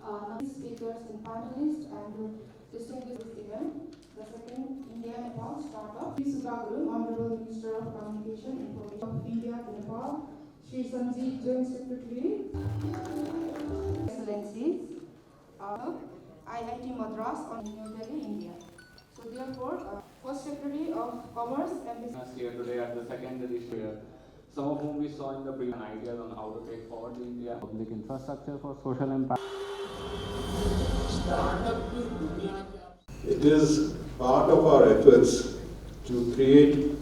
speakers and panelists and distinguished this event. The second India-Nepal startup. Sudhaguru, Honorable Minister of Communication and Information of India-Nepal, Shri Sanjeev, Joint Secretary, Excellencies, IIT Madras on New Delhi, India. So therefore, First Secretary of Commerce and Business Here today at the second edition, some of whom we saw in the previous ideas on how to take forward the India public infrastructure for social impact. It is part of our efforts to create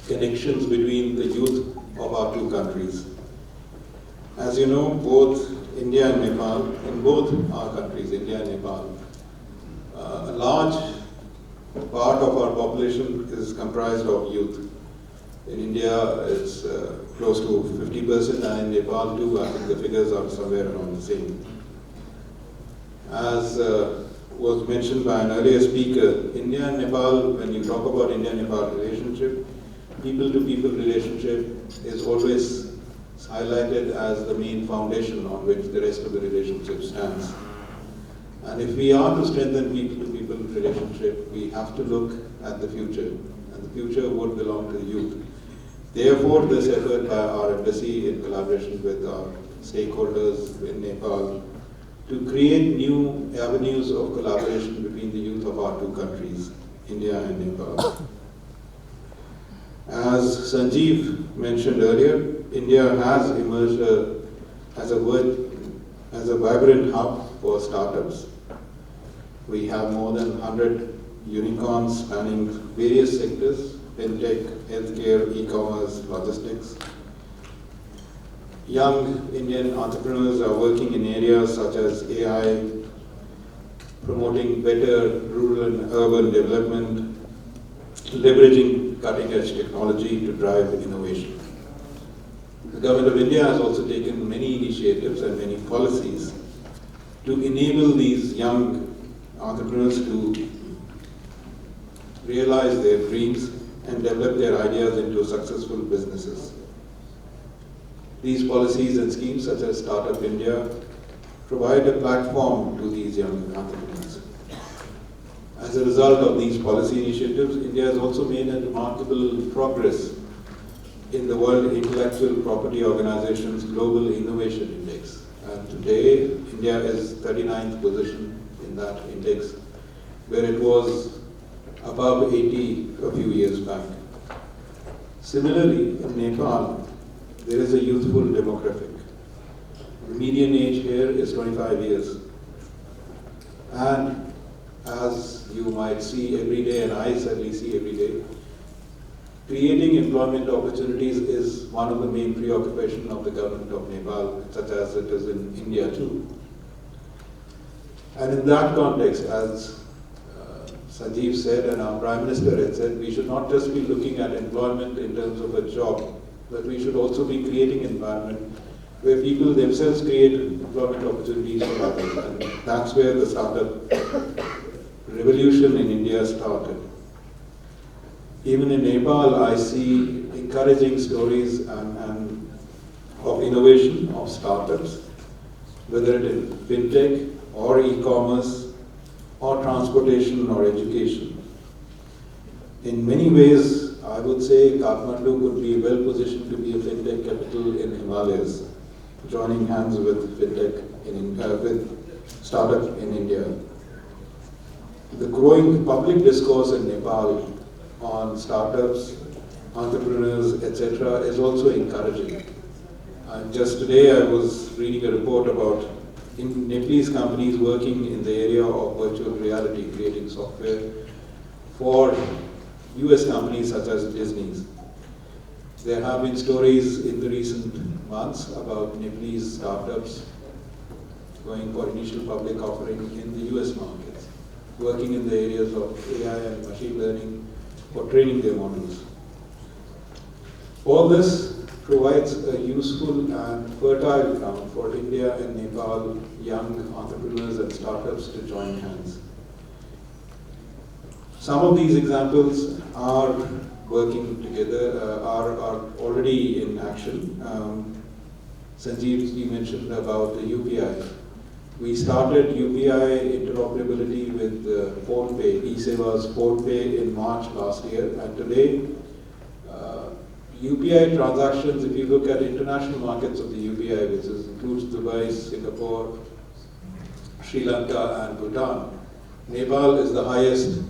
connections between the youth of our two countries. As you know, both India and Nepal, in both our countries, India and Nepal, a large part of our population is comprised of youth. In India, it's close to 50%, and in Nepal too, I think the figures are somewhere around the same. As was mentioned by an earlier speaker, India and Nepal, when you talk about India-Nepal relationship, people-to-people relationship is always highlighted as the main foundation on which the rest of the relationship stands. And if we are to strengthen people-to-people relationship, we have to look at the future, and the future would belong to the youth. Therefore, this effort by our embassy in collaboration with our stakeholders in Nepal to create new avenues of collaboration between the youth of our two countries, India and Nepal. As Sanjeev mentioned earlier, India has emerged as a vibrant hub for startups. We have more than 100 unicorns spanning various sectors: fintech, healthcare, e-commerce, logistics. Young Indian entrepreneurs are working in areas such as AI, promoting better rural and urban development, leveraging cutting-edge technology to drive innovation. The Government of India has also taken many initiatives and many policies to enable these young entrepreneurs to realize their dreams and develop their ideas into successful businesses. These policies and schemes, such as Startup India, provide a platform to these young entrepreneurs. As a result of these policy initiatives, India has also made a remarkable progress in the World Intellectual Property Organization's Global Innovation Index. And today, India is 39th position in that index, where it was above 80 a few years back. Similarly, in Nepal, there is a youthful demographic. The median age here is 25 years. And as you might see every day, and I certainly see every day, creating employment opportunities is one of the main preoccupations of the government of Nepal, such as it is in India too. And in that context, as Sanjeev said and our Prime Minister had said, we should not just be looking at employment in terms of a job, but we should also be creating an environment where people themselves create employment opportunities for others. And that's where the startup revolution in India started. Even in Nepal, I see encouraging stories of innovation, of startups, whether it is fintech or e-commerce or transportation or education. In many ways, I would say Kathmandu could be well positioned to be a fintech capital in Himalayas, joining hands with fintech with startup in India. The growing public discourse in Nepal on startups, entrepreneurs, etc. is also encouraging. Just today I was reading a report about Nepalese companies working in the area of virtual reality, creating software for US companies such as Disney's. There have been stories in the recent months about Nepalese startups going for initial public offering in the US markets, working in the areas of AI and machine learning for training their models. All this provides a useful and fertile ground for India and Nepal young entrepreneurs and startups to join hands. Some of these examples are working together, are already in action. Sanjeev mentioned about the UPI. We started UPI interoperability with PhonePe, eSeva's PhonePe in March last year, and today UPI transactions, if you look at international markets of the UPI, which includes Dubai, Singapore, Sri Lanka and Bhutan, Nepal is the highest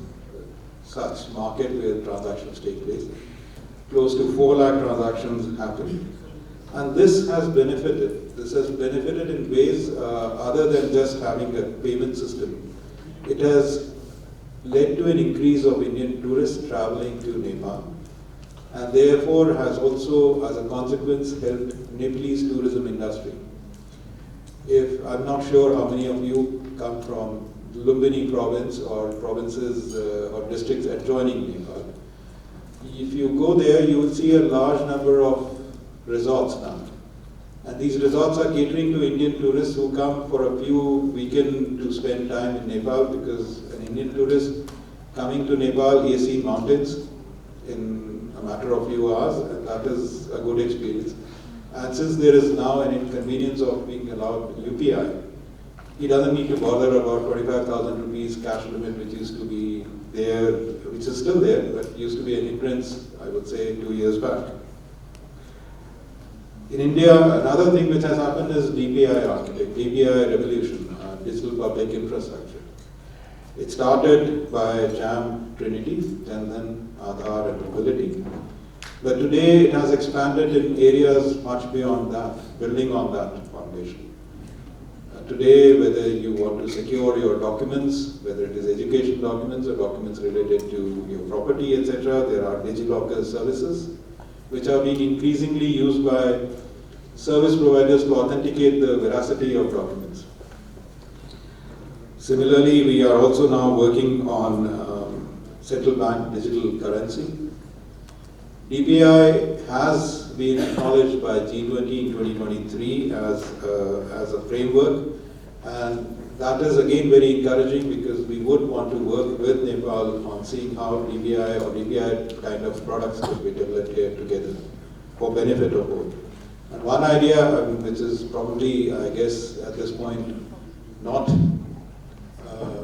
such market where transactions take place. Close to 4 lakh transactions happen. And this has benefited. This has benefited in ways other than just having a payment system. It has led to an increase of Indian tourists traveling to Nepal, and therefore has also, as a consequence, helped Nepalese tourism industry. I'm not sure how many of you come from Lumbini province or provinces or districts adjoining Nepal. If you go there, you will see a large number of resorts now. And these resorts are catering to Indian tourists who come for a few weekends to spend time in Nepal, because an Indian tourist coming to Nepal, he has seen mountains in a matter of few hours, and that is a good experience. And since there is now an inconvenience of being allowed UPI, he doesn't need to bother about 25,000 rupees cash limit, which used to be there, which is still there, but used to be an hindrance, I would say, 2 years back. In India, another thing which has happened is DPI revolution, digital public infrastructure. It started by JAM Trinity, and then Aadhaar and mobility. But today it has expanded in areas much beyond that, building on that foundation. Today, whether you want to secure your documents, whether it is education documents or documents related to your property, etc., there are DigiLocker services which are being increasingly used by service providers to authenticate the veracity of documents. Similarly, we are also now working on central bank digital currency. DPI has been acknowledged by G20 in 2023 as a framework, and that is again very encouraging, because we would want to work with Nepal on seeing how DPI or DPI kind of products could be developed here together for benefit of both. And one idea, which is probably, I guess, at this point not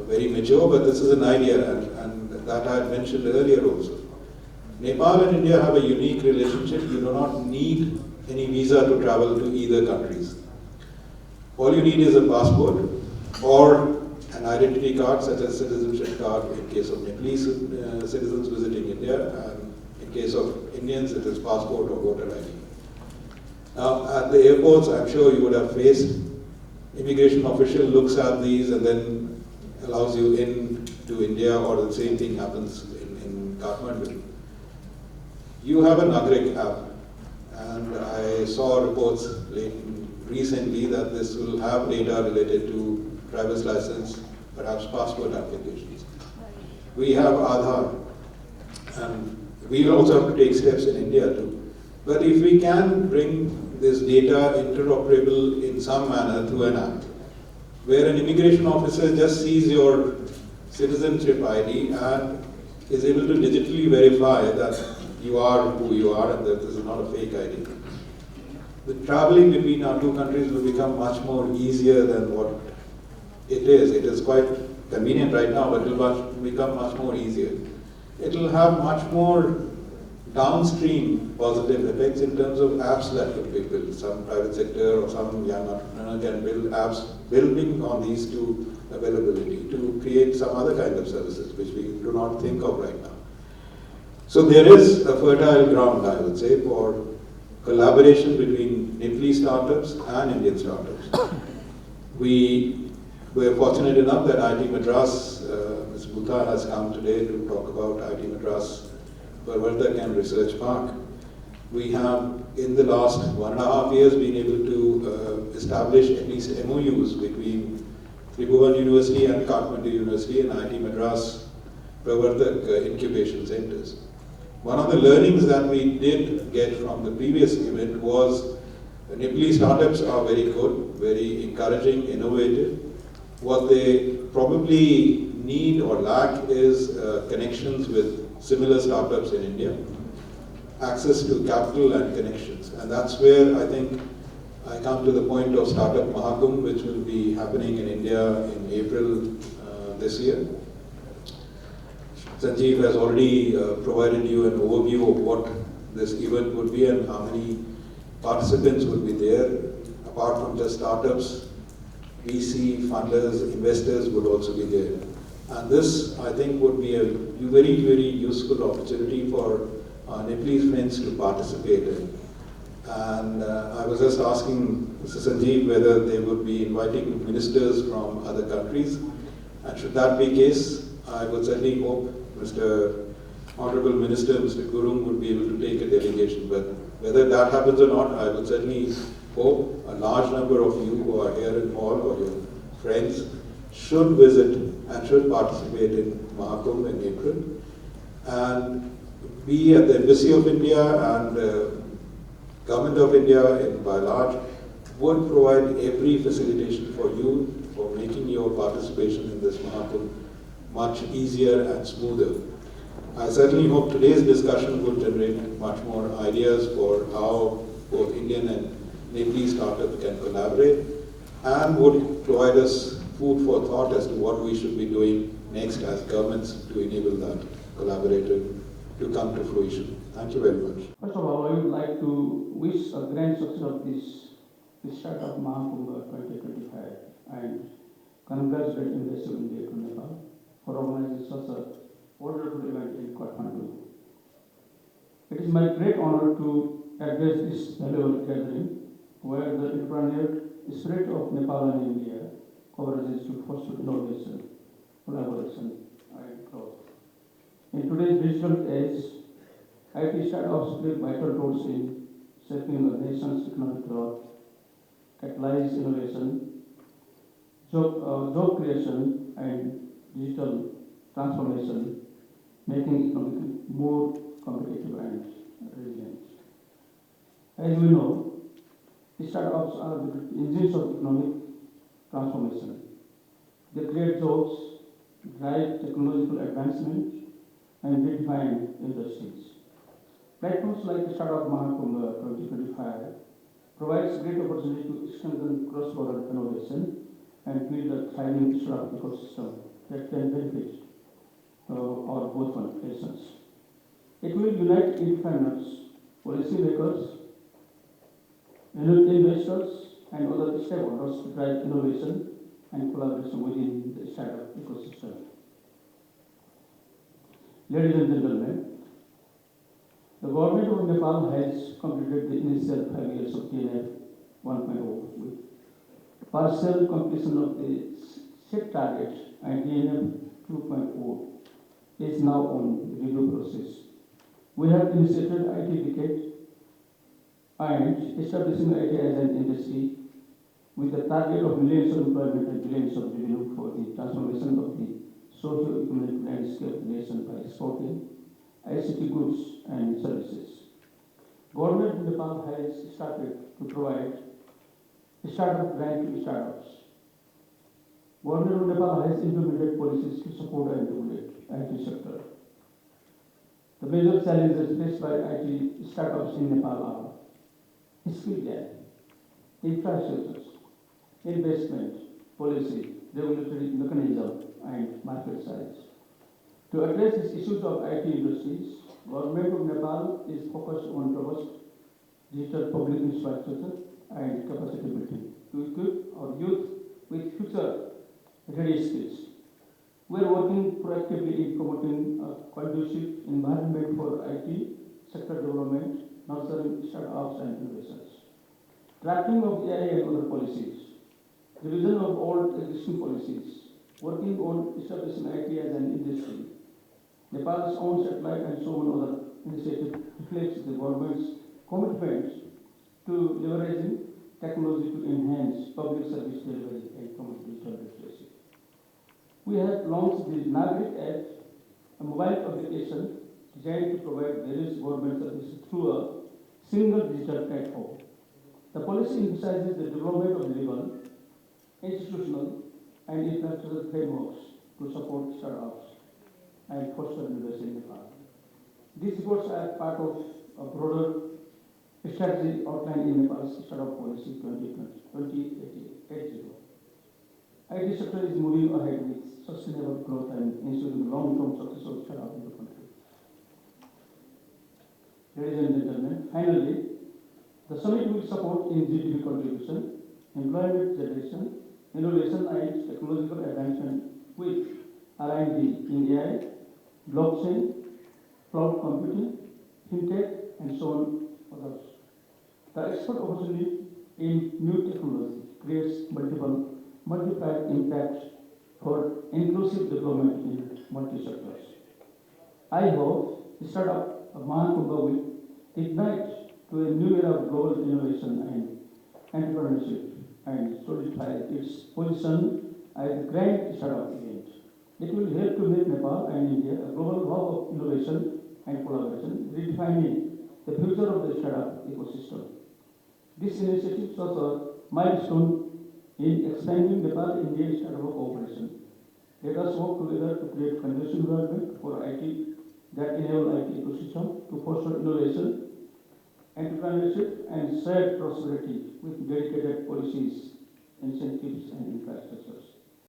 very mature, but this is an idea, and that I had mentioned earlier also. Nepal and India have a unique relationship. You do not need any visa to travel to either countries. All you need is a passport or an identity card, such as citizenship card in case of Nepalese citizens visiting India, and in case of Indians it is passport or voter ID. Now at the airports, I'm sure you would have faced, immigration official looks at these and then allows you in to India, or the same thing happens in Kathmandu. You have a Nagrik app, and I saw reports recently that this will have data related to driver's license, perhaps passport applications. We have Aadhaar, and we will also have to take steps in India too. But if we can bring this data interoperable in some manner through an app, where an immigration officer just sees your citizenship ID and is able to digitally verify that you are who you are and that this is not a fake ID. The traveling between our two countries will become much more easier than what it is. It is quite convenient right now, but it will become much more easier. It will have much more downstream positive effects in terms of apps that could be built. Some private sector or some young entrepreneur can build apps building on these two availability to create some other kind of services which we do not think of right now. So there is a fertile ground, I would say, for collaboration between Nepalese startups and Indian startups. We were fortunate enough that IT Madras, Ms. Bhuta has come today to talk about IT Madras Pravartak and Research Park. We have, in the last 1.5 years, been able to establish at least MOUs between Tribhuvan University and Kathmandu University and IT Madras Pravartak incubation centers. One of the learnings that we did get from the previous event was Nepalese startups are very good, very encouraging, innovative. What they probably need or lack is connections with similar startups in India, access to capital and connections. And that's where I think I come to the point of Startup Mahakumbh, which will be happening in India in April this year. Sanjeev has already provided you an overview of what this event would be and how many participants would be there. Apart from just startups, VC, funders, investors would also be there. And this, I think, would be a very, very useful opportunity for our Nepalese friends to participate in. And I was just asking Mr. Sanjeev whether they would be inviting ministers from other countries. And should that be the case, I would certainly hope Mr. Honorable Minister, Mr. Gurung, would be able to take a delegation. But whether that happens or not, I would certainly hope a large number of you who are here in hall or your friends should visit and should participate in Mahakumbh in April. And we at the Embassy of India and Government of India by large would provide every facilitation for you for making your participation in this Mahakumbh much easier and smoother. I certainly hope today's discussion will generate much more ideas for how both Indian and Nepalese startups can collaborate and would provide us food for thought as to what we should be doing next as governments to enable that collaboration to come to fruition. Thank you very much. First of all, I would like to wish a grand success of this startup Mahakumbh-2025 and congratulate Embassy of India to Nepal for organizing such a wonderful event in Kathmandu. It is my great honor to address this valuable gathering where the entrepreneurial spirit of Nepal and India converges to foster innovation, collaboration, and growth. In today's digital age, IT startups play vital roles in shaping the nation's economic growth, catalyze innovation, job creation, and digital transformation, making economy more competitive and resilient. As we know, startups are the engines of economic transformation. They create jobs, drive technological advancement, and redefine industries. Platforms like Startup Mahakumbh-2025 provides great opportunity to strengthen cross-border innovation and build a thriving startup ecosystem that can benefit our both nations. It will unite entrepreneurs, policymakers, investors, and other stakeholders to drive innovation and collaboration within the startup ecosystem. Ladies and gentlemen, the government of Nepal has completed the initial 5 years of DNF 1.0 with partial completion of the set target, and DNF 2.0 is now on review process. We have initiated IT decade and establishing IT as an industry with the target of millions of employment and billions of revenue for the transformation of the socio-economic landscape of the nation by exporting ICT goods and services. Government of Nepal has started to provide startup grant to startups. Government of Nepal has implemented policies to support and regulate IT sector. The major challenges faced by IT startups in Nepal are skill gap, infrastructure, investment, policy, regulatory mechanism, and market size. To address these issues of IT industries, Government of Nepal is focused on robust digital public infrastructure and capacity building to equip our youth with future-ready skills. We are working proactively in promoting a conducive environment for IT sector development, nurturing startups and innovations. Tracking of AI and other policies, revision of all existing policies, working on establishing IT as an industry. Nepal's own satellite and so on other initiative reflects the government's commitment to leveraging technology to enhance public service delivery and promote digital literacy. We have launched the Nagrik app, a mobile application designed to provide various government services through a single digital platform. The policy emphasizes the development of legal, institutional, and infrastructure frameworks to support startups and foster innovation in Nepal. These efforts are part of a broader strategy outlined in Nepal's Startup Policy 2080. IT sector is moving ahead with sustainable growth and ensuring long-term success of startup in the country. Ladies and gentlemen, finally, the summit will support in GDP contribution, employment generation, innovation and technological advancement with R&D in AI, blockchain, cloud computing, fintech, and so on others. The export opportunity in new technology creates multiplier impact for inclusive development in multi-sectors. I hope the startup of Mahakumbh will ignite to a new era of global innovation and entrepreneurship and solidify its position as a grand startup event. It will help to make Nepal and India a global hub of innovation and collaboration, redefining the future of the startup ecosystem. This initiative serves a milestone in expanding Nepal-India startup cooperation. Let us work together to create conducive environment for IT that enable IT ecosystem to foster innovation, entrepreneurship, and shared prosperity with dedicated policies, incentives, and infrastructures.